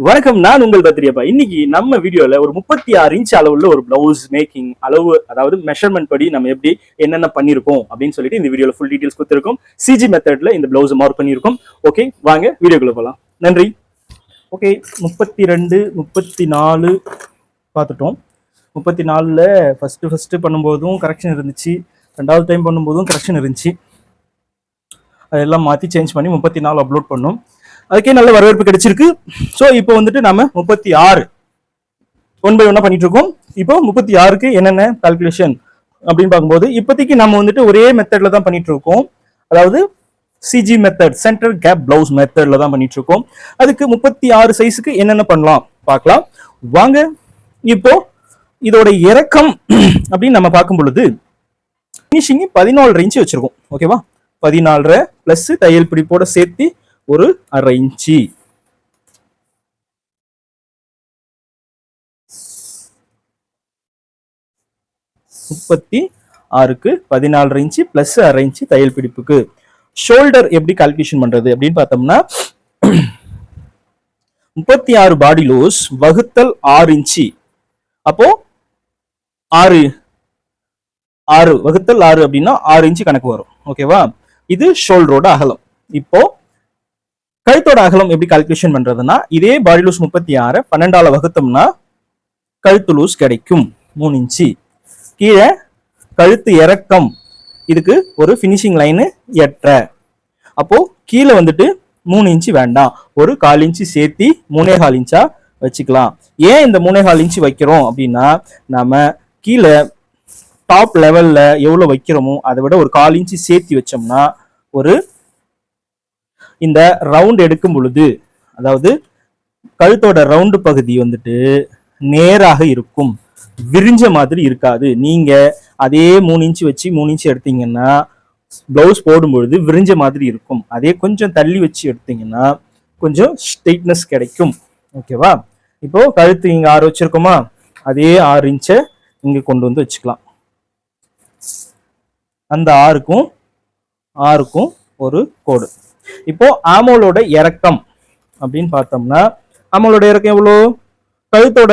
வணக்கம், நான் உங்கள் பத்ரியப்பா. இன்னைக்கு நம்ம வீடியோல ஒரு 36 இன்ச் அளவுள்ள ஒரு பிளவுஸ் மேக்கிங் அளவு, அதாவது மெஷர்மெண்ட் படி நம்ம எப்படி என்னென்ன பண்ணிருக்கோம் அப்படின்னு சொல்லிட்டு இந்த வீடியோல ஃபுல் டீடைல்ஸ் கொடுத்திருக்கோம். சிஜி மெத்தட்ல இந்த பிளவுஸ் மார்க் பண்ணியிருக்கோம். ஓகே, வாங்க வீடியோக்குள்ள போகலாம். நன்றி. ஓகே, 32 34 பார்த்துட்டோம். 34ல ஃபர்ஸ்ட் பண்ணும்போதும் கரெக்ஷன் இருந்துச்சு, ரெண்டாவது டைம் பண்ணும்போதும் கரெக்ஷன் இருந்துச்சு. அதெல்லாம் மாற்றி சேஞ்ச் பண்ணி 34 அப்லோட் பண்ணோம். அதுக்கே நல்ல வரவேற்பு கிடைச்சிருக்கு. ஸோ இப்போ வந்துட்டு நம்ம 36 ஒன் பை ஒன்னா பண்ணிட்டு இருக்கோம். இப்போ 36க்கு என்னென்ன கால்குலேஷன் அப்படின்னு பார்க்கும்போது இப்போதைக்கு நம்ம வந்துட்டு ஒரே மெத்தட்ல தான் பண்ணிட்டு இருக்கோம். அதாவது CG method, centre cap blouse மெத்தட்ல தான் பண்ணிட்டு இருக்கோம். அதுக்கு 36 சைஸுக்கு என்னென்ன பண்ணலாம் பார்க்கலாம் வாங்க. இப்போ இதோட இறக்கம் அப்படின்னு நம்ம பார்க்கும் பொழுது ஃபினிஷிங் 14 இன்ச்சு வச்சிருக்கோம். ஓகேவா, 14 பிளஸ் தையல் பிடிப்போட சேர்த்து ஒரு 1/2 இன்ச்சு. முப்பத்தி 14 இன்ச்சு பிளஸ் 1/2 இன்ச்சு தையல் பிடிப்புக்கு. ஷோல்டர் எப்படி கால்குலேஷன் பண்றது அப்படின்னு பார்த்தோம்னா 36 பாடி லூஸ் வகுத்தல் 6 இன்ச்சு. அப்போ 6 வகுத்தல் 6 அப்படின்னா 6 இன்ச்சு கணக்கு வரும். ஓகேவா, இது ஷோல்டரோட அகலம். இப்போ கழுத்தோட அகலம் எப்படி கால்குலேஷன் பண்றதுன்னா இதே பாடி லூஸ் 36 12ஆல வகுத்தோம்னா கழுத்து லூஸ் கிடைக்கும் 3 இன்ச்சு. கீழே கழுத்து இறக்கம், இதுக்கு ஒரு ஃபினிஷிங் லைனு 8. அப்போ கீழே வந்துட்டு 3 இன்ச்சு வேண்டாம், ஒரு 1/4 இன்ச்சு சேர்த்தி 3.25 இன்ச்சா வச்சுக்கலாம். ஏன் இந்த 3.25 இன்ச்சு வைக்கிறோம் அப்படின்னா நம்ம கீழே டாப் லெவல்ல எவ்வளவு வைக்கிறோமோ அதை விட ஒரு 1/4 இன்ச்சு சேர்த்தி வச்சோம்னா ஒரு இந்த ரவுண்ட் எடுக்கும் பொழுது, அதாவது கழுத்தோட ரவுண்டு பகுதி வந்துட்டு நேராக இருக்கும், விரிஞ்ச மாதிரி இருக்காது. நீங்க அதே 3 இன்ச்சு வச்சு 3 இன்ச்சு எடுத்தீங்கன்னா பிளவுஸ் போடும் பொழுது விரிஞ்ச மாதிரி இருக்கும். அதே கொஞ்சம் தள்ளி வச்சு எடுத்தீங்கன்னா கொஞ்சம் ஸ்ட்ரெயிட்னஸ் கிடைக்கும். ஓகேவா, இப்போ கழுத்து இங்க 6 வச்சிருக்கோமா, அதே 6 இன்ச்சை இங்க கொண்டு வந்து வச்சுக்கலாம். அந்த 6க்கும் ஒரு கோடு. இப்போ ஆமோலோட இறக்கம் அப்படின்னு பார்த்தோம்னா ஆமோலோட இறக்கம் எவ்வளோ? கழுத்தோட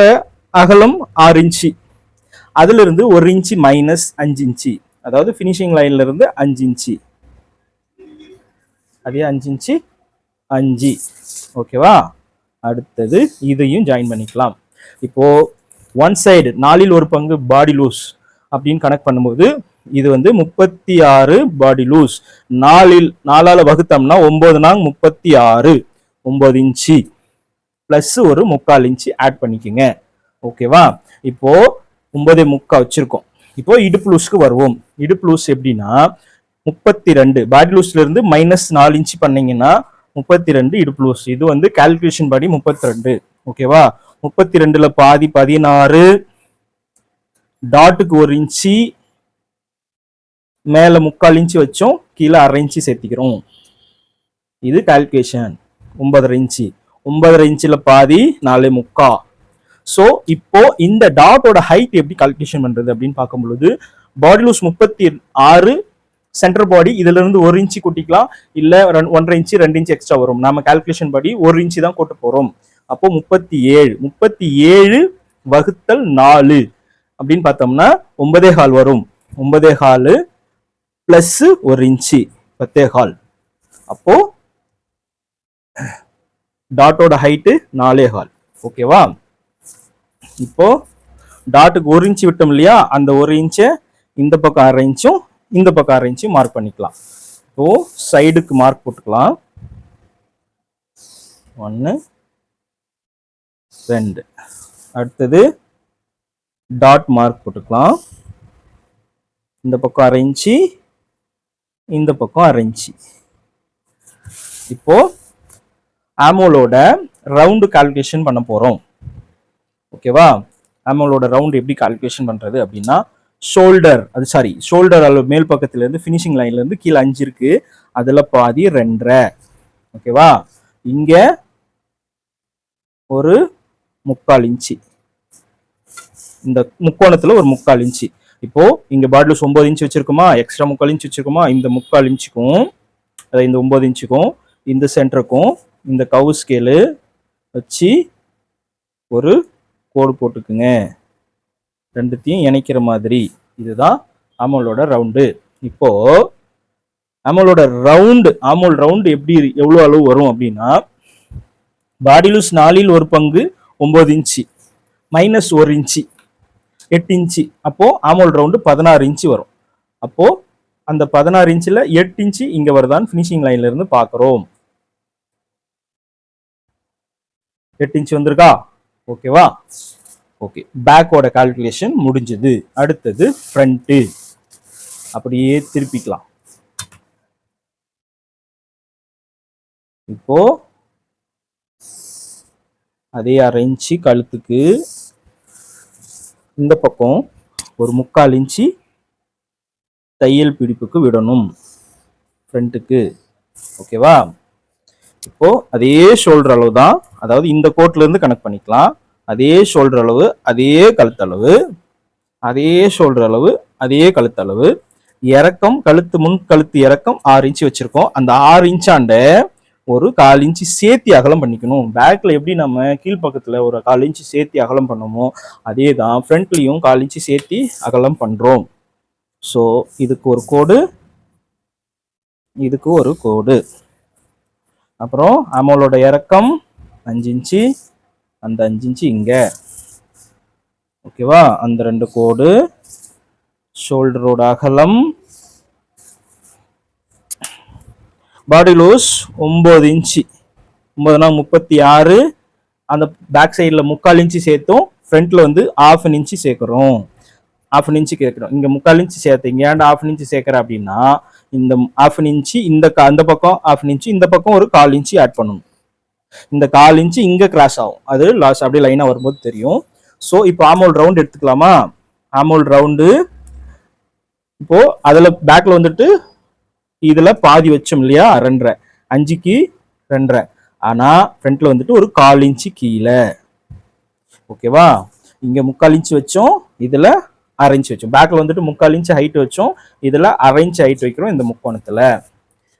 அகலம் 6 இன்ச்சு, அதுல இருந்து 1 இன்ச்சு மைனஸ் 5 இன்ச்சு, அதாவது பினிஷிங் லைன்ல இருந்து 5 இன்ச்சு, அதே 5 இன்ச்சு 5. ஓகேவா, அடுத்தது இதையும் ஜாயின் பண்ணிக்கலாம். இப்போ ஒன் சைடு 1/4 பாடி லூஸ் அப்படின்னு கனெக்ட் பண்ணும்போது இது வந்து 36 பாடி லூஸ், 4ஆல வகுத்தோம்னா 9 36, 9 இன்ச்சு பிளஸ் ஒரு 3/4 இன்ச்சு ஆட் பண்ணிக்கோங்க. ஓகேவா, இப்போ 9.75 வச்சிருக்கோம். இப்போ இடுப்பு லூஸ்க்கு வருவோம். இடுப்பு லூஸ் எப்படின்னா 32 பாடி லூஸ்ல இருந்து -4 இன்ச்சு பண்ணீங்கன்னா 32 இடுப்பு லூஸ். இது வந்து கால்குலேஷன் படி 32. ஓகேவா, 32ல பாதி 16, டாட்டுக்கு 1 இன்ச்சு, மேல 3/4 இன்ச்சு வச்சோம், கீழே 1/2 இன்ச்சு சேர்த்திக்கிறோம். இது கால்குலேஷன். 9.5 இன்ச்சு, 9.5 இன்ச்சுல பாதி 4.75. ஸோ இப்போ இந்த டாட்டோட ஹைட் எப்படி கால்குலேஷன் பண்றது அப்படின்னு பார்க்கும் பொழுது பாடி லூஸ் 36, சென்டர் பாடி இதுல இருந்து 1 இன்ச்சு கூட்டிக்கலாம், இல்ல 1.5 இன்ச்சு 2 இன்ச்சு எக்ஸ்ட்ரா வரும். நம்ம கால்குலேஷன் படி 1 இன்ச்சு தான் கூட்ட போறோம். அப்போ 37 வகுத்தல் 4 அப்படின்னு பார்த்தோம்னா 9.25 வரும். 9.25 பிளஸ் 1 இன்ச்சு 10.25. அப்போ டாட்டோட ஹைட்டு 4.25. ஓகேவா, இப்போ டாட்டுக்கு 1 இன்ச்சு விட்டோம் இல்லையா, அந்த 1 இன்ச்சை இந்த பக்கம் 1/2 இன்ச்சும் இந்த பக்கம் 1/2 இன்ச்சும் மார்க் பண்ணிக்கலாம். இப்போ சைடுக்கு மார்க் போட்டுக்கலாம். 1 2. அடுத்தது டாட் மார்க் போட்டுக்கலாம். இந்த பக்கம் 1/2 இன்ச்சு, இந்த பக்கம் 1/2 இன்ச்சு. இப்போ ஆமோலோட ரவுண்டு கால்குலேஷன் பண்ண போறோம். ஓகேவா, ஆமோலோட ரவுண்ட் எப்படி கால்குலேஷன் பண்றது அப்படின்னா ஷோல்டர் அளவு மேல் பக்கத்துல இருந்து பினிஷிங் லைன்ல இருந்து கீழே 5 இருக்கு, அதுல பாதி 2.5. ஓகேவா, இங்க ஒரு 3/4 இன்ச்சு, இந்த முக்கோணத்துல ஒரு 3/4 இன்ச்சு. இப்போ இங்க பாடி லூஸ் 9 இன்ச்சு வச்சிருக்கோமா, எக்ஸ்ட்ரா 3/4 இன்ச்சு வச்சிருக்கோமா, இந்த 3/4 இன்ச்சுக்கும் இந்த 9 இன்ச்சுக்கும் இந்த சென்டருக்கும் இந்த கவு ஸ்கேலு வச்சு ஒரு கோடு போட்டுக்குங்க, ரெண்டுத்தையும் இணைக்கிற மாதிரி. இதுதான் ஆமோலோட ரவுண்டு. இப்போ ஆமோலோட ஆமோல் ரவுண்டு எவ்வளவு அளவு வரும் அப்படின்னா, body loose 4/1 9 inch minus 1 inch 8 inch. அப்போ ஆமோல் ரவுண்டு 16 இன்ச்சு வரும். அப்போ அந்த 16 இன்ச்சில் 8 இன்ச்சு இங்க வருதான்னு ஃபினிஷிங் லைன்ல இருந்து பாக்குறோம். 8 இன்ச்சு வந்திருக்கா? ஓகேவா? ஓகே, பேக்கோட கால்குலேஷன் முடிஞ்சது. அடுத்தது ஃப்ரண்ட். அப்படியே திருப்பிக்கலாம். இப்போ அதே 1/2 இன்ச்சு கழுத்துக்கு இந்த பக்கம் ஒரு 3/4 இன்ச்சு தையல் பிடிப்புக்கு விடணும் ஃப்ரண்ட்டுக்கு. ஓகேவா? இப்போ அதே ஷோல்டர் அளவு தான், அதாவது இந்த கோட்ல இருந்து கனெக்ட் பண்ணிக்கலாம். அதே ஷோல்டர் அளவு, அதே கழுத்தளவு, அதே ஷோல்டர் அளவு, அதே கழுத்தளவு. இறக்கம், கழுத்து முன் கழுத்து இறக்கம் 6 இன்ச்சு வச்சிருக்கோம். அந்த 6 இன்ச்சாண்ட ஒரு 1/4 இன்ச்சு சேர்த்தி அகலம் பண்ணிக்கணும். பேக்ல எப்படி நம்ம கீழ்ப்பக்கத்துல ஒரு 1/4 இன்ச்சு சேர்த்தி அகலம் பண்ணோமோ அதே தான் ஃப்ரண்ட்லயும் 1/4 இன்ச்சு சேர்த்தி அகலம் பண்றோம். ஸோ இதுக்கு ஒரு கோடு, இதுக்கு ஒரு கோடு. அப்புறம் ஆமோலோட இறக்கம் 5 இன்ச்சு, அந்த 5 இன்ச்சு இங்க. ஓகேவா? அந்த 2 கோடு. ஷோல்டரோட அகலம், பாடி லூஸ் 9 இன்ச்சு, 9 36. அந்த பேக் சைடில் 3/4 இன்ச்சு சேர்த்தோம், ஃப்ரண்ட்ல வந்து 1/2 இன்ச்சு சேர்க்கிறோம். 1/2 இன்ச்சு கேட்கிறோம். இங்க 3/4 இன்ச்சு சேர்த்தீங்க, ஏன்டா 1/2 இன்ச்சு சேர்க்கிற அப்படின்னா, இந்த 1/2 இன்ச்சு அந்த பக்கம் 1/2 இன்ச்சு, இந்த பக்கம் ஒரு 1/4 இன்ச்சு ஆட் பண்ணணும். இந்த 1/4 இன்ச்சு இங்க கிராஸ் ஆகும், அது லாஸ்ட் அப்படியே லைனா வரும்போது தெரியும். ஸோ இப்போ ஆமோல் ரவுண்ட் எடுத்துக்கலாமா? ஆமோல் ரவுண்டு இப்போ அதுல பேக்ல வந்துட்டு இதுல பாதி வச்சோம் இல்லையா, 2.5, 5க்கு 2.5. ஆனா ஃப்ரண்ட்ல வந்துட்டு ஒரு 1/4 இன்ச்சு கீழே. ஓகேவா? இங்க 3/4 இன்ச்சு வச்சோம், இதுல 1/2 இன்ச்சு வச்சோம். பேக்ல வந்துட்டு 3/4 இன்ச்சு ஹைட் வச்சோம், இதுல 1/2 இன்ச்சு ஹைட் வைக்கிறோம் இந்த முக்கோணத்துல.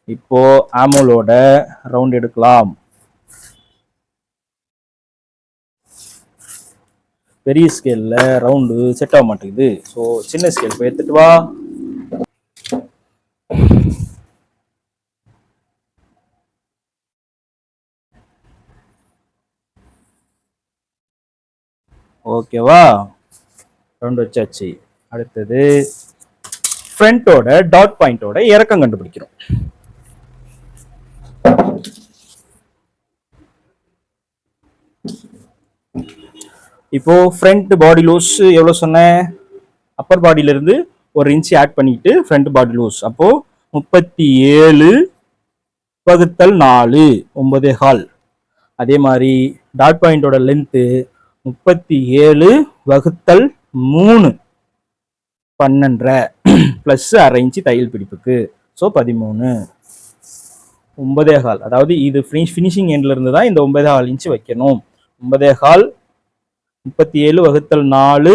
இப்போ ஆமோலோட ரவுண்ட் எடுக்கலாம். பெரிய ஸ்கேல்ல ரவுண்டு செட் ஆக மாட்டேங்குது. ஸோ சின்ன ஸ்கேல் போய் எடுத்துட்டு வா. ஓகேவா? ரவுண்ட் வச்சாச்சு. அடுத்தது ஃப்ரண்டோட டாட் பாயிண்டோட இறக்கம் கண்டுபிடிக்கிறோம். இப்போ ஃப்ரண்ட் பாடி லூஸ் எவ்வளவு சொன்னேன்? அப்பர் பாடியில இருந்து 1 இன்ச்சு ஆட் பண்ணிட்டு ஃப்ரண்ட் பாடி லூஸ், அப்போ 37/4 9.25. அதே மாதிரி டாட் பாயிண்டோட லென்த்து 37/3 12.5 பிளஸ் 1/2 இன்ச்சு தையல் பிடிப்புக்கு. ஸோ 13 9.25. அதாவது இது ஃபினிஷிங் எண்ட்ல இருந்து தான் இந்த 9.25 இன்ச்சு வைக்கணும். 9.25 37/4.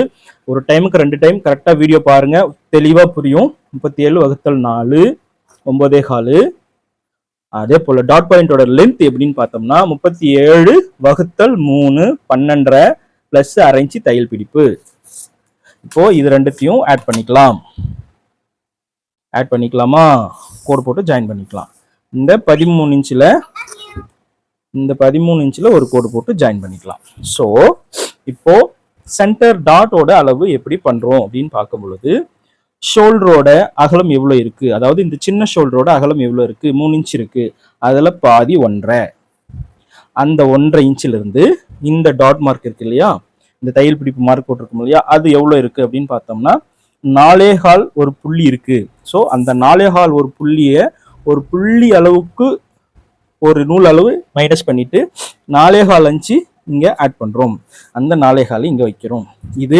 ஒரு டைமுக்கு 2 டைம் கரெக்டா வீடியோ பாருங்க, தெளிவா புரியும். 37/4 9.25. அதே போல டாட் பாயிண்டோட லென்த் எப்படின்னு பார்த்தோம்னா 37/3 12.5 பிளஸ் 1/2 இன்ச்சு தையல் பிடிப்பு. இப்போ இது ரெண்டுத்தையும் ஆட் பண்ணிக்கலாமா? கோடு போட்டு ஜாயின் பண்ணிக்கலாம். இந்த 13 இன்ச்சில் ஒரு கோடு போட்டு ஜாயின் பண்ணிக்கலாம். ஸோ இப்போ சென்டர் டாட்டோட அளவு எப்படி பண்றோம் அப்படின்னு பார்க்கும் பொழுது, ஷோல்டரோட அகலம் எவ்வளவு இருக்கு, அதாவது இந்த சின்ன ஷோல்டரோட அகலம் எவ்வளவு இருக்கு? 3 இன்ச் இருக்கு. அதுல பாதி 1.5. அந்த 1.5 இன்ச்சில இருந்து இந்த டாட் மார்க் இருக்கு இல்லையா, இந்த தையல் பிடிப்பு மார்க் போட்டிருக்கும் இல்லையா, அது எவ்வளவு இருக்கு அப்படின்னு பார்த்தோம்னா 4.25 ஒரு புள்ளி இருக்கு. ஸோ அந்த 4.25 ஒரு புள்ளிய ஒரு புள்ளி அளவுக்கு ஒரு நூல் அளவு மைனஸ் பண்ணிட்டு 4.25 இன்ச்சு இங்க ஆட் பண்றோம். அந்த 4.25 இங்க வைக்கிறோம். இது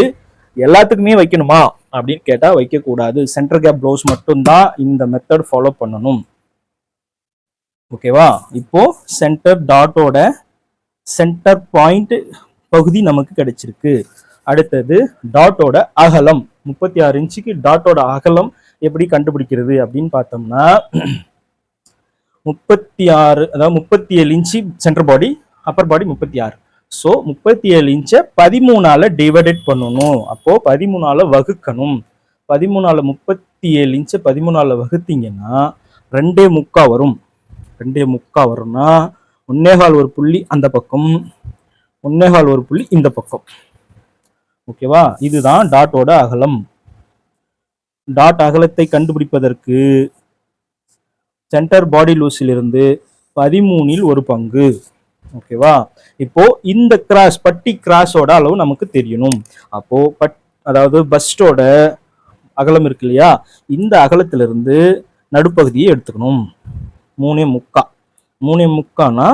எல்லாத்துக்குமே வைக்கணுமா அப்படின்னு கேட்டா வைக்க கூடாது. சென்டர் கேப் ப்ளவுஸ் மட்டும்தான் இந்த மெத்தட் ஃபாலோ பண்ணணும். ஓகேவா? இப்போ சென்டர் டாட்டோட சென்டர் பாயிண்ட் பகுதி நமக்கு கிடைச்சிருக்கு. அடுத்தது டாட்டோட அகலம் 36 இன்ச்சுக்கு டாட்டோட அகலம் எப்படி கண்டுபிடிக்கிறது அப்படின்னு பார்த்தோம்னா 36, அதாவது 37 இன்ச்சு சென்டர் பாடி, அப்பர் பாடி 36. ஸோ 37 இன்ச்சை 13ஆல டிவைடட் பண்ணணும். அப்போ 13ஆல வகுக்கணும். 13ஆல 37 இன்ச்சை 13ஆல வகுத்தீங்கன்னா 2.75 வரும். 2.75 வரும்னா 1.25 ஒரு புள்ளி அந்த பக்கம், 1.25 ஒரு புள்ளி இந்த பக்கம். ஓகேவா? இதுதான் டாட்டோட அகலம். டாட் அகலத்தை கண்டுபிடிப்பதற்கு சென்டர் பாடி லூஸிலிருந்து 13இல் ஒரு பங்கு. ஓகேவா? இப்போ இந்த கிராஸ், பட்டி கிராஸோட அளவு நமக்கு தெரியணும். அப்போ அதாவது பஸ்டோட அகலம் இருக்கு இல்லையா, இந்த அகலத்திலிருந்து நடுப்பகுதியை எடுத்துக்கணும். 3.75. 3.75னா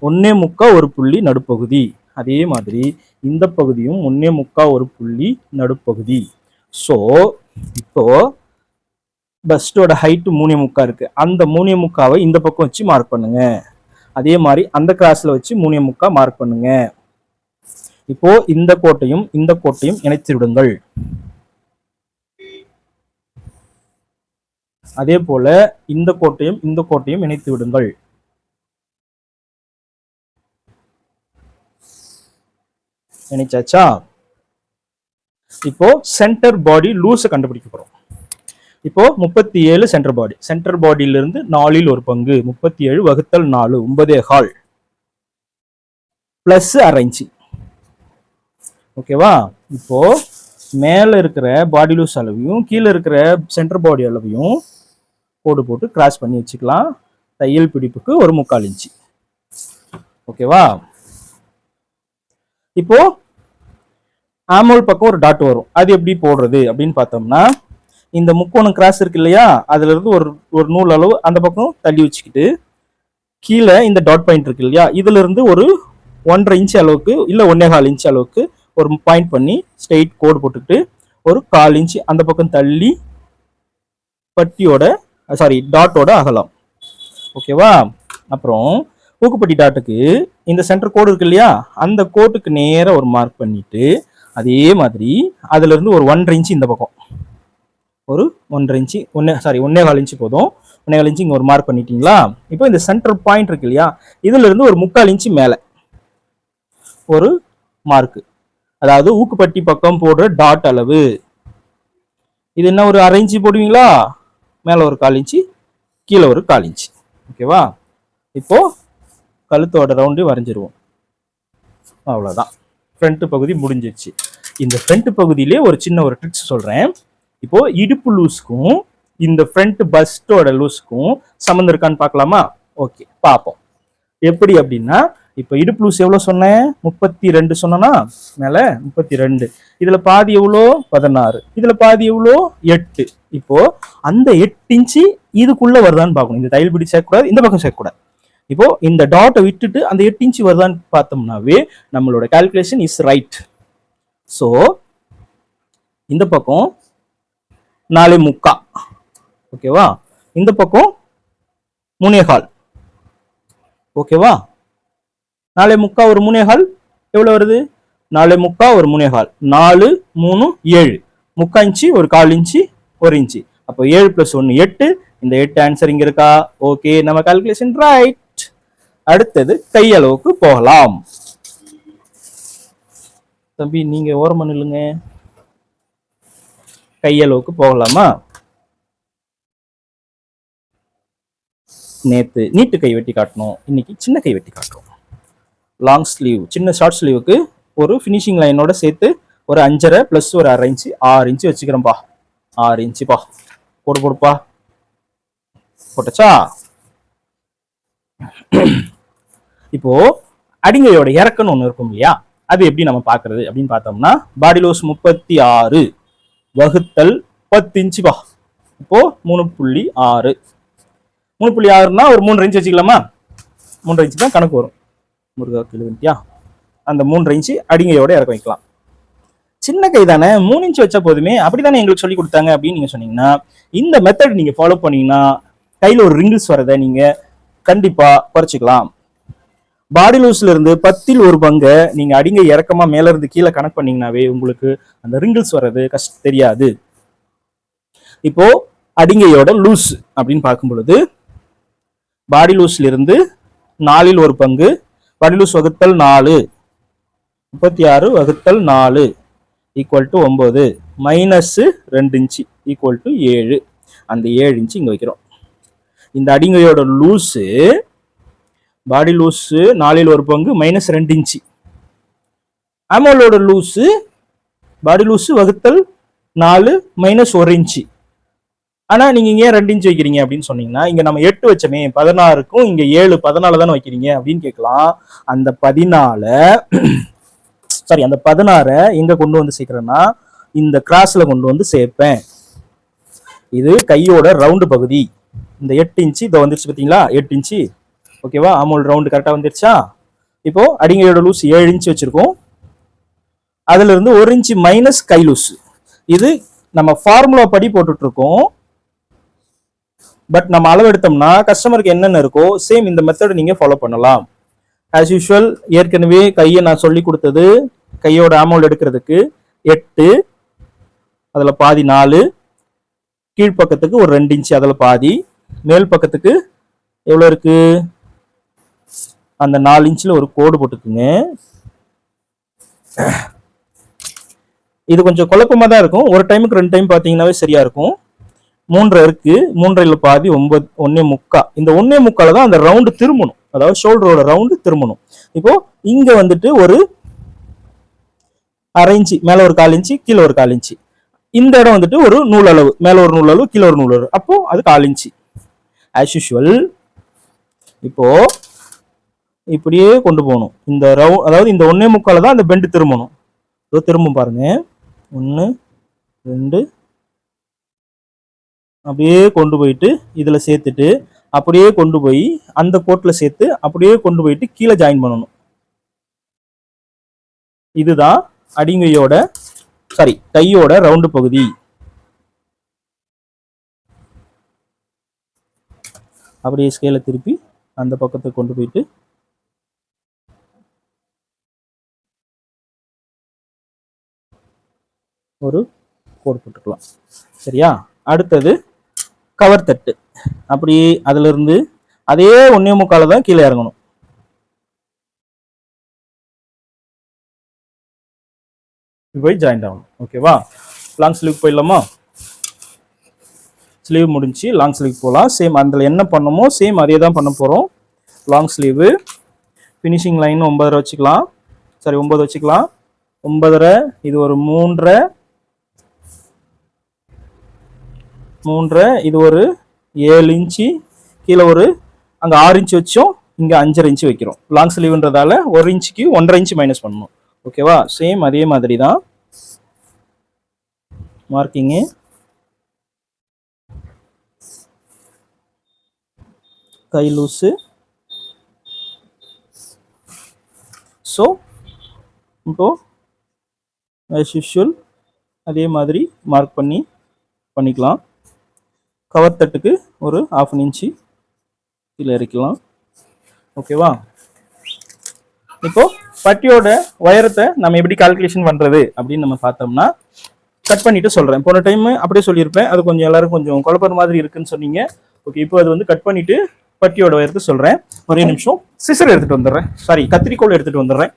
1.75 ஒரு புள்ளி நடுப்பகுதி. அதே மாதிரி இந்த பகுதியும் 1.75 ஒரு புள்ளி நடுப்பகுதி. ஸோ இப்போ பஸ்டோட ஹைட்டு 3.75 இருக்கு. அந்த 3.75வை இந்த பக்கம் வச்சு மார்க் பண்ணுங்க. அதே மாதிரி அந்த கிராஸ்ல வச்சு 3.75 மார்க் பண்ணுங்க. இப்போ இந்த கோட்டையும் இந்த கோட்டையும் இணைத்து விடுங்கள். அதே போல இந்த கோட்டையும் இந்த கோட்டையும் இணைத்து விடுங்கள். இணைச்சாச்சா? இப்போ சென்டர் பாடி லூஸை கண்டுபிடிக்க போறோம். இப்போ 37 சென்டர் பாடி. சென்டர் பாடியில இருந்து 4இல் ஒரு பங்கு. 37 வகுத்தல் 4 9.25 பிளஸ் 1/2 இன்ச்சு. ஓகேவா? இப்போ மேல இருக்கிற பாடி லூஸ் அளவையும் கீழே இருக்கிற சென்டர் பாடி அளவையும் கோடு போட்டு கிராஸ் பண்ணி வச்சுக்கலாம். தையல் பிடிப்புக்கு ஒரு 3/4 இன்ச்சு. ஓகேவா? இப்போ ஆமோல் பக்கம் ஒரு டாட் வரும். அது எப்படி போடுறது அப்படின்னு பார்த்தோம்னா, இந்த முக்கோணம் கிராஸ் இருக்கு இல்லையா, அதுல இருந்து ஒரு நூல் அளவு அந்த பக்கம் தள்ளி வச்சுக்கிட்டு கீழே இந்த டாட் பாயிண்ட் இருக்கு இல்லையா, இதுல இருந்து ஒரு 1.5 இன்ச் அளவுக்கு இல்ல 1.25 இன்ச் அளவுக்கு ஒரு பாயிண்ட் பண்ணி ஸ்ட்ரெயிட் கோடு போட்டுக்கிட்டு ஒரு 1/4 இன்ச் அந்த பக்கம் தள்ளி பட்டியோட டாட்டோட அகலம். ஓகேவா? அப்புறம் ஊக்குப்பட்டி டாட்டுக்கு இந்த சென்டர் கோடு இருக்கு இல்லையா, அந்த கோட்டுக்கு நேர ஒரு மார்க் பண்ணிட்டு அதே மாதிரி அதுல இருந்து ஒரு 1.5 இன்ச் இந்த பக்கம் ஒரு 1.5 இன்ச்சு 1.25 இன்ச்சு போதும். 1.25 இன்ச்சு இங்க ஒரு மார்க் பண்ணிட்டீங்களா? இப்போ இந்த சென்டர் பாயிண்ட் இருக்கு இல்லையா, இதுல இருந்து ஒரு 3/4 இன்ச்சு மேல ஒரு மார்க். அதாவது ஊக்குப்பட்டி பக்கம் போடுற டாட் அளவு இது என்ன, ஒரு 1/2 இன்ச்சு போடுவீங்களா, மேல ஒரு 1/4 இன்ச்சு, கீழே ஒரு 1/4 இன்ச்சு. ஓகேவா? இப்போ கழுத்தோட ரவுண்டு வரைஞ்சிருவோம். அவ்வளவுதான், ஃப்ரண்ட் பகுதி முடிஞ்சிருச்சு. இந்த ஃப்ரண்ட் பகுதியிலே ஒரு சின்ன ஒரு ட்ரிக்ஸ் சொல்றேன். இப்போ இடுப்பு லூஸ்க்கும் இந்த ஃப்ரண்ட் பஸ்டோட லூஸ்க்கும் சம்மந்தம் இருக்கான்னு பார்க்கலாமா? ஓகே, பார்ப்போம். எப்படி அப்படின்னா, இப்போ இடுப்பு லூஸ் எவ்வளவு சொன்னேன்? 32 சொன்னா மேல 32. இதுல பாதி எவ்வளோ? 16. இதுல பாதி எவ்வளோ? 8. இப்போ அந்த 8 இன்ச்சு இதுக்குள்ள வருதான்னு பார்க்கணும். இந்த தையல் பிடி சேர்க்கக்கூடாது, இந்த பக்கம் சேர்க்கக்கூடாது. இப்போ இந்த டாட்டை விட்டுட்டு அந்த 8 இன்ச்சு வருதான்னு பார்த்தோம்னாவே நம்மளோட கால்குலேஷன் இஸ் ரைட். ஸோ இந்த பக்கம் 4.75. ஓகேவா? இந்த பக்கம் 3.25. ஓகேவா? 4.75 ஒரு 3.25 எவ்வளவு வருது? 4.75 ஒரு 3.25 4 3 7 3/4 இன்ச்சு ஒரு 1/4 இன்ச்சு 1 இன்ச்சு. அப்போ 7 + 1 8. இந்த 8 ஆன்சர் இங்க இருக்கா? ஓகே, நம்ம கால்குலேஷன் ரைட். அடுத்தது கையளவுக்கு போகலாம். தம்பி நீங்க ஓரமா நில்லுங்க. கையளவுக்கு போகலாமா? நேத்து நீட்டு கை வெட்டி காட்டணும், இன்னைக்கு சின்ன கை வெட்டி காட்டுறோம். லாங் ஸ்லீவ், சின்ன ஷார்ட் ஸ்லீவுக்கு ஒரு ஃபினிஷிங் லைனோட சேர்த்து ஒரு 5.5 + ஒரு 1/2 இன்ச்சு 6 இன்ச்சு வச்சுக்கிறேன்ப்பா. 6 இன்ச்சுப்பா. போடு போடுப்பா. போட்டச்சா? இப்போ அடிங்கையோட இறக்கன்னு ஒண்ணு இருக்கும் இல்லையா, அது எப்படி நம்ம பாக்குறது அப்படின்னு பார்த்தோம்னா, பாடி லூஸ் 36 வகுத்தல் 10 இன்ச்சுப்பா. இப்போ 3.6. 3.6னா ஒரு 3.5 இன்ச்சு வச்சுக்கலாமா? 3.5 இன்ச்சு தான் கணக்கு வரும். முருகா கிலோவிட்டியா? அந்த 3.5 இன்ச்சு அடிங்கையோட இறக்க வைக்கலாம். சின்ன கை தானே, 3 இன்ச்சு வச்சா போதுமே, அப்படித்தானே எங்களுக்கு சொல்லி கொடுத்தாங்க அப்படின்னு நீங்க சொன்னீங்கன்னா, இந்த மெத்தட் நீங்க ஃபாலோ பண்ணீங்கன்னா கையில ஒரு ரிங்கிள்ஸ் வரதை நீங்க கண்டிப்பா குறைச்சிக்கலாம். பாடி லூஸ்ல இருந்து 10இல் ஒரு பங்கை நீங்க அடிங்கை இறக்கமா மேல இருந்து கீழே கணக்கு பண்ணீங்கன்னாவே உங்களுக்கு அந்த ரிங்கிள்ஸ் வர்றது கஷ்டம் தெரியாது. இப்போ அடிங்கையோட லூஸ் அப்படின்னு பார்க்கும் பொழுது, பாடி லூஸ்ல இருந்து 4இல் ஒரு பங்கு, பாடி லூஸ் வகுத்தல் 4 36 வகுத்தல் 4 equal to 9 minus 2 inch equal to 7. அந்த 7 இன்ச்சு இங்க வைக்கிறோம். இந்த அடிங்கையோட லூஸு பாடி லூஸு 4/1 மைனஸ் 2 இன்ச்சு. ஆமோலோட லூஸு பாடி லூஸு வகுத்தல் 4 மைனஸ் 1 இன்ச்சு. ஆனா நீங்க இங்க 2 இன்ச்சு வைக்கிறீங்க அப்படின்னு சொன்னீங்கன்னா இங்க நம்ம 8 வச்சோமே 16க்கும் இங்க 7 14 தானே வைக்கிறீங்க அப்படின்னு கேட்கலாம். அந்த 16 எங்க கொண்டு வந்து சேர்க்கிறேன்னா இந்த கிராஸ்ல கொண்டு வந்து சேர்ப்பேன். இது கையோட ரவுண்டு பகுதி. இந்த 8 இன்ச்சு இதை வந்துருச்சு பார்த்தீங்களா, 8 இன்ச்சு. ஓகேவா, ஆமோல் ரவுண்டு கரெக்டாக வந்துருச்சா. இப்போ அடிங்கையோட லூஸ் 7 இன்ச்சு வச்சிருக்கோம். அதுல இருந்து 1 இன்ச்சு மைனஸ் கை லூஸ். இது நம்ம ஃபார்முலா படி போட்டுட்டு இருக்கோம். பட் நம்ம அளவு எடுத்தோம்னா கஸ்டமருக்கு என்னென்ன இருக்கோ சேம் இந்த மெத்தட் நீங்க ஃபாலோ பண்ணலாம். ஆஸ் யூஷுவல் ஏற்கனவே கையை நான் சொல்லி கொடுத்தது, கையோட ஆமோல் எடுக்கிறதுக்கு 8, அதுல பாதி 4, கீழ்ப்பக்கத்துக்கு ஒரு 2 இன்ச்சு அதுல பாதி, மேல் பக்கத்துக்கு எவ்வளவு இருக்கு அந்த 4 இன்ச்சில் ஒரு கோடு போட்டுக்குங்க. இது கொஞ்சம் குழப்பமா தான் இருக்கும். ஒரு டைமுக்கு 2 டைம் பார்த்தீங்கன்னாவே சரியா இருக்கும். 3 இருக்கு, 3 பாதி 9, 1.75. இந்த 1.75 தான் அந்த ரவுண்டு திரும்பணும், அதாவது ஷோல்டரோட ரவுண்டு திரும்பணும். இப்போ இங்க வந்துட்டு ஒரு 1/2 இன்ச்சு, மேல ஒரு 1/4 இன்ச்சு, கீழே ஒரு 1/4 இன்ச்சு. இந்த இடம் வந்துட்டு ஒரு நூல் அளவு, மேல ஒரு நூல் அளவு, கீழே ஒரு நூல் அளவு, அப்போ அது 1/4 இன்ச்சு. ஆஸ் யூஷுவல் இப்போ இப்படியே கொண்டு போகணும். இந்த அதாவது இந்த 1.75 தான் அந்த பெண்டு திரும்பணும். திரும்பும் பாருங்க, 1 2 அப்படியே கொண்டு போயிட்டு இதுல சேர்த்துட்டு அப்படியே கொண்டு போய் அந்த கோட்ல சேர்த்து அப்படியே கொண்டு போயிட்டு கீழே ஜாயின் பண்ணணும். இதுதான் அடிங்கையோட கையோட ரவுண்டு பகுதி. அப்படியே ஸ்கேலை திருப்பி அந்த பக்கத்தை கொண்டு போயிட்டு ஒரு கோடு போட்டுக்கலாம். சரியா, அடுத்தது கவர் தட்டு. அப்படி அதுல இருந்து அதே 1.75 தான் கீழே இறங்கணும். போய் ஜாயின் ஆகணும். ஓகேவா, லாங் ஸ்லீவ் போயிடலாமா. ஸ்லீவ் முடிஞ்சு லாங் ஸ்லீவ் போகலாம். சேம் அதில் என்ன பண்ணமோ சேம் அதே தான் பண்ண போகிறோம். லாங் ஸ்லீவு ஃபினிஷிங் லைன் 9.5 வச்சுக்கலாம். 9 வச்சுக்கலாம். 9.5, இது ஒரு 3.5, இது ஒரு 7 இன்ச்சு, கீழே ஒரு அங்கே 6 இன்ச்சு வச்சோம், இங்கே 5.5 இன்ச்சு வைக்கிறோம். லாங் ஸ்லீவ்ன்றதால 1 இன்ச்சுக்கு 1.5 இன்ச்சு மைனஸ் பண்ணணும். ஓகேவா, சேம் அதே மாதிரி தான் மார்க்கிங்கு. கை லூஸு. ஸோ இப்போ as usual அதே மாதிரி மார்க் பண்ணிக்கலாம். கவர் தட்டுக்கு ஒரு 1/2 இன்ச்சு கீழே இறக்கலாம். ஓகேவா, இப்போ பட்டியோட உயரத்தை நம்ம எப்படி கால்குலேஷன் பண்றது அப்படின்னு நம்ம பார்த்தோம்னா கட் பண்ணிட்டு சொல்றேன். போன டைம் அப்படியே சொல்லியிருப்பேன், அது கொஞ்சம் எல்லாரும் கொஞ்சம் குழப்பற மாதிரி இருக்குன்னு சொன்னீங்க. ஓகே, இப்போ அது வந்து கட் பண்ணிட்டு பட்டியோட உயரத்தை சொல்றேன். ஒரே நிமிஷம் சிசர் எடுத்துட்டு வந்துடுறேன், கத்திரிக்கோல் எடுத்துட்டு வந்துடுறேன்.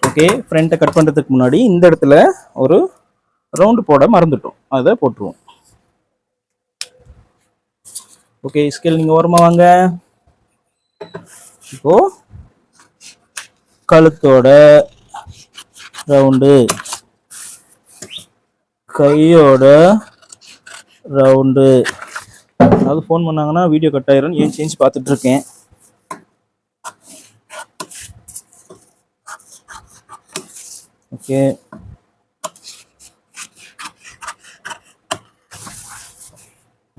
ஓகே, ஃப்ரண்ட்டை கட் பண்றதுக்கு முன்னாடி இந்த இடத்துல ஒரு ரவுண்டு போட மறந்துட்டோம், அதை போட்டுருவோம். ஓகே, ஸ்கேல் நீங்க ஓரமா வாங்க. இப்போ கழுத்தோட ரவுண்டு, கையோட ரவுண்டு. அதாவது ஃபோன் பண்ணாங்கன்னா வீடியோ கட் ஆயிரும், ஏன் சேஞ்ச் பார்த்துட்டு இருக்கேன். ஓகே,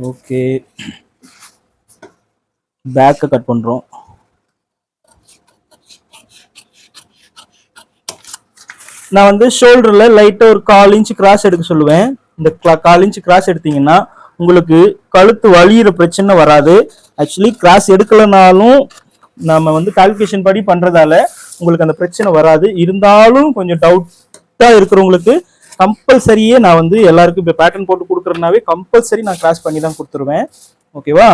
ஓகே, பேக்கை கட் பண்றோம். நான் வந்து ஷோல்டர்ல லைட்டா ஒரு 1/4 இன்ச் கிராஸ் எடுக்க சொல்லுவேன். இந்த 1/4 இன்ச் கிராஸ் எடுத்தீங்கன்னா உங்களுக்கு கழுத்து வலியிற பிரச்சனை வராது. ஆக்சுவலி கிராஸ் எடுக்கலனாலும் நம்ம வந்து கால்குலேஷன் படி பண்றதால உங்களுக்கு அந்த பிரச்சனை வராது. இருந்தாலும் கொஞ்சம் டவுட்டா இருக்கிறவங்களுக்கு கம்பல்சரியே நான் வந்து எல்லாருக்கும் இப்போ பேட்டர்ன் போட்டு கொடுக்குறேன்னாவே கம்பல்சரி நான் கிராஸ் பண்ணி தான் கொடுத்துருவேன். ஓகேவா?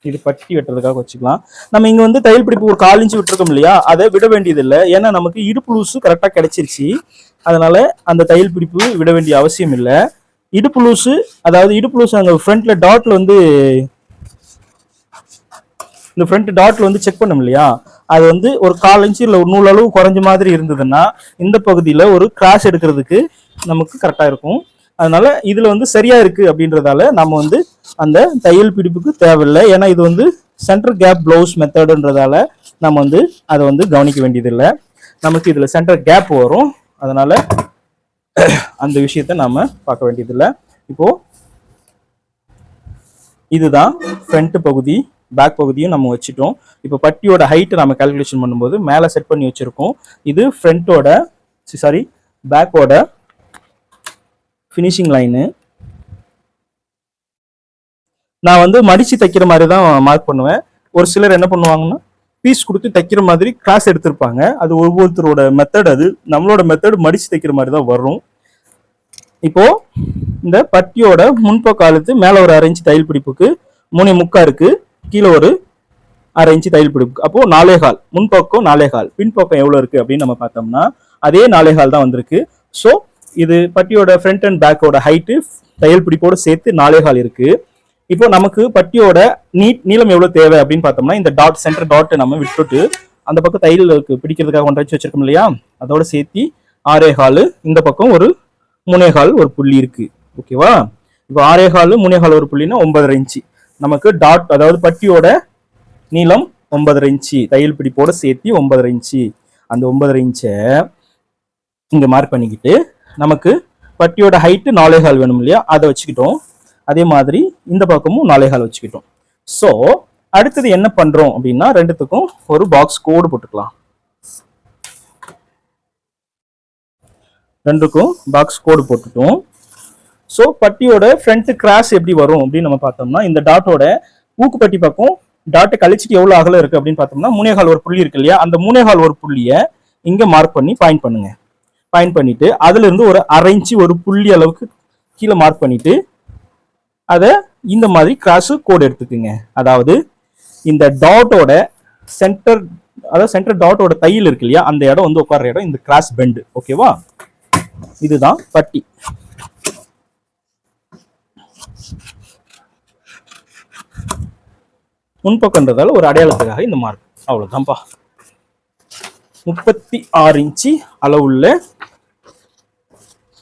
இது பட்டி வெட்டுறதுக்காக வச்சுக்கலாம். நம்ம இங்க வந்து தையல் பிடிப்பு ஒரு 1/4 இன்ச் விட்டுருக்கோம் இல்லையா, அதை விட வேண்டியது இல்லை. ஏன்னா நமக்கு இடுப்பு லூஸு கரெக்டா கிடைச்சிருச்சு. அதனால அந்த தையல் பிடிப்பு விட வேண்டிய அவசியம் இல்லை. இடுப்பு லூஸு, அதாவது இடுப்பு லூஸ் அங்க ஃப்ரண்ட்ல டாட்ல வந்து இந்த ஃப்ரண்ட் டாட்ல வந்து செக் பண்ணோம் இல்லையா, அது வந்து ஒரு 1/4 இன்ச்சு இல்லை ஒரு 100 அளவு குறைஞ்ச மாதிரி இருந்ததுன்னா இந்த பகுதியில ஒரு கிராஸ் எடுக்கிறதுக்கு நமக்கு கரெக்டா இருக்கும். அதனால இதுல வந்து சரியா இருக்கு அப்படின்றதால நம்ம வந்து அந்த தையல் பிடிப்புக்கு தேவையில்லை. ஏன்னா இது வந்து சென்டர் கேப் பிளவுஸ் மெத்தடுன்றதால நம்ம வந்து அதை வந்து கவனிக்க வேண்டியது இல்லை. நமக்கு இதுல சென்டர் கேப் வரும். அதனால அந்த விஷயத்த நாம பார்க்க வேண்டியது இல்லை. இப்போ இதுதான் ஃப்ரண்ட் பகுதி. பேக் பகுதியும் நம்ம வச்சுட்டோம். இப்போ பட்டியோட ஹைட்டை நம்ம கால்குலேஷன் பண்ணும்போது மேலே செட் பண்ணி வச்சிருக்கோம். இது ஃப்ரண்டோட பேக்கோட ஃபினிஷிங் லைனு. நான் வந்து மடிச்சு தைக்கிற மாதிரி தான் மார்க் பண்ணுவேன். ஒரு சிலர் என்ன பண்ணுவாங்கன்னா பீஸ் கொடுத்து தைக்கிற மாதிரி கிராஸ் எடுத்திருப்பாங்க. அது ஒவ்வொருத்தரோட மெத்தட். அது நம்மளோட மெத்தட் மடிச்சு தைக்கிற மாதிரி தான் வரும். இப்போ இந்த பட்டியோட முன்பக்க அழுத்து மேல ஒரு 1/2 இன்ச் தையல் பிடிப்புக்கு 3.75 இருக்கு, கீழே ஒரு 1/2 இன்ச் தையல் பிடிப்புக்கு. அப்போ 4.25. முன்பக்கம் 4.25, பின்பக்கம் எவ்வளவு இருக்கு அப்படின்னு நம்ம பார்த்தோம்னா அதே 4.25 தான் வந்திருக்கு. ஸோ இது பட்டியோட ஃப்ரண்ட் அண்ட் பேக்கோட ஹைட்டு தையல் பிடிப்போட சேர்த்து 4.25 இருக்கு. இப்போ நமக்கு பட்டியோட நீளம் எவ்வளவு தேவை அப்படின்னு பார்த்தோம்னா இந்த டாட் சென்டர் டாட்டை நம்ம விட்டுட்டு அந்த பக்கம் தையலுக்கு பிடிக்கிறதுக்காக 1.5 இன்ச் வச்சிருக்கோம் இல்லையா, அதோட சேர்த்து 6.25. இந்த பக்கம் ஒரு 3.25 ஒரு புள்ளி இருக்கு. ஓகேவா? இப்போ 6.25 3.25 ஒரு புள்ளினா 9.5 இன்ச்சு நமக்கு டாட், அதாவது பட்டியோட நீளம் 9.5 இன்ச்சு தையல் பிடிப்போட சேர்த்து 9.5 இன்ச்சு. அந்த 9.5 இன்ச்சை இங்க மார்க் பண்ணிக்கிட்டு நமக்கு பட்டியோட ஹைட்டு 4.25 வேணும் இல்லையா, அதை வச்சுக்கிட்டோம். அதே மாதிரி இந்த பக்கமும் 4.25 வச்சுக்கிட்டோம். ஸோ அடுத்தது என்ன பண்றோம் அப்படின்னா ரெண்டுத்துக்கும் ஒரு பாக்ஸ் கோடு போட்டுக்கலாம். ரெண்டுக்கும் பாக்ஸ் கோடு போட்டுட்டோம். ஸோ பட்டியோட ஃப்ரண்ட் கிராஸ் எப்படி வரும் அப்படின்னு நம்ம பார்த்தோம்னா இந்த டாட்டோட ஊக்குப்பட்டி பக்கம் டாட்டை கழிச்சிட்டு எவ்வளவு அகலம் இருக்கு அப்படின்னு பார்த்தோம்னா 3.25 ஒரு புள்ளி இருக்கு இல்லையா, அந்த 3.25 ஒரு புள்ளியை இங்க மார்க் பண்ணி பாயிண்ட் பண்ணுங்க. பாயிண்ட் பண்ணிட்டு அதுல இருந்து ஒரு 1/2 இன்ச்சு ஒரு புள்ளி அளவுக்கு கீழே மார்க் பண்ணிட்டு அதை இந்த மாதிரி கிராஸ் கோடு எடுத்துக்குங்க. அதாவது இந்த டாட்டோட சென்டர், அதாவது சென்டர் டாட்டோட தையல் இருக்கு இல்லையா, அந்த இடம் வந்து உட்கார்ற இடம் இந்த கிராஸ் பெண்டு. ஓகேவா? இதுதான் பட்டி. முன்பக்கன்றதால ஒரு அடையாளத்துக்காக இந்த மார்க். அவ்வளவுதான்ப்பா. 36 இன்ச்சு அளவுள்ள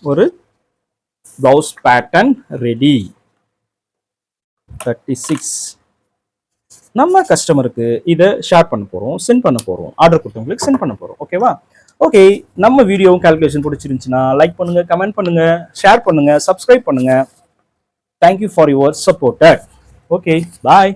ஒரு பிளவுஸ் பேட்டர்ன் ரெடி. 36 நம்ம கஸ்டமருக்கு இதை ஷேர் பண்ண போறோம், சென்ட் பண்ண போறோம், ஆர்டர் கொடுத்தவங்களுக்கு சென்ட் பண்ண போறோம். ஓகேவா? ஓகே, நம்ம வீடியோவும் கால்குலேஷன் பிடிச்சிருந்துச்சுன்னா லைக் பண்ணுங்க, கமெண்ட் பண்ணுங்க, ஷேர் பண்ணுங்க, சப்ஸ்கிரைப் பண்ணுங்க. Thank you for your support. Okay, bye.